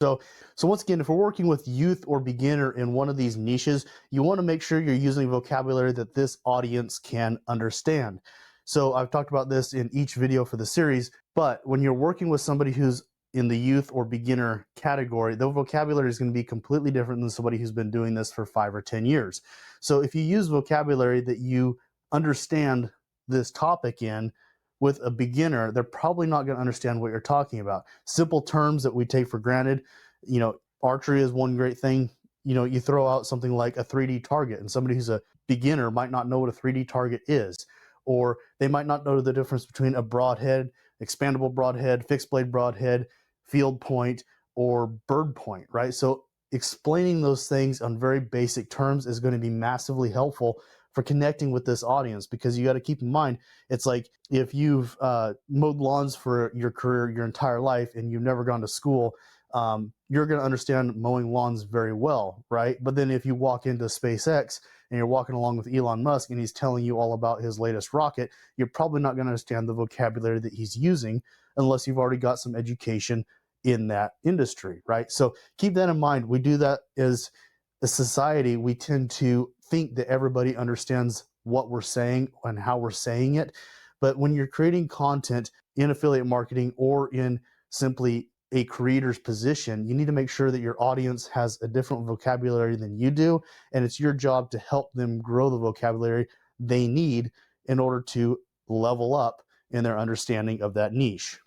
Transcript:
So once again, if we're working with youth or beginner in one of these niches, you want to make sure you're using vocabulary that this audience can understand. So I've talked about this in each video for the series, but when you're working with somebody who's in the youth or beginner category, the vocabulary is going to be completely different than somebody who's been doing this for 5 or 10 years. So if you use vocabulary that you understand this topic in, with a beginner, they're probably not going to understand what you're talking about. Simple terms that we take for granted, archery is one great thing. You throw out something like a 3D target, and somebody who's a beginner might not know what a 3D target is, or they might not know the difference between a broadhead, expandable broadhead, fixed blade broadhead, field point, or bird point, right? So explaining those things on very basic terms is going to be massively helpful for connecting with this audience, because you got to keep in mind, it's like if you've mowed lawns for your career, your entire life, and you've never gone to school, you're going to understand mowing lawns very well, right? But then if you walk into SpaceX and you're walking along with Elon Musk and he's telling you all about his latest rocket, you're probably not going to understand the vocabulary that he's using unless you've already got some education in that industry, right? So keep that in mind. We do that as a society. We tend to think that everybody understands what we're saying and how we're saying it. But when you're creating content in affiliate marketing or in simply a creator's position, you need to make sure that your audience has a different vocabulary than you do. And it's your job to help them grow the vocabulary they need in order to level up in their understanding of that niche.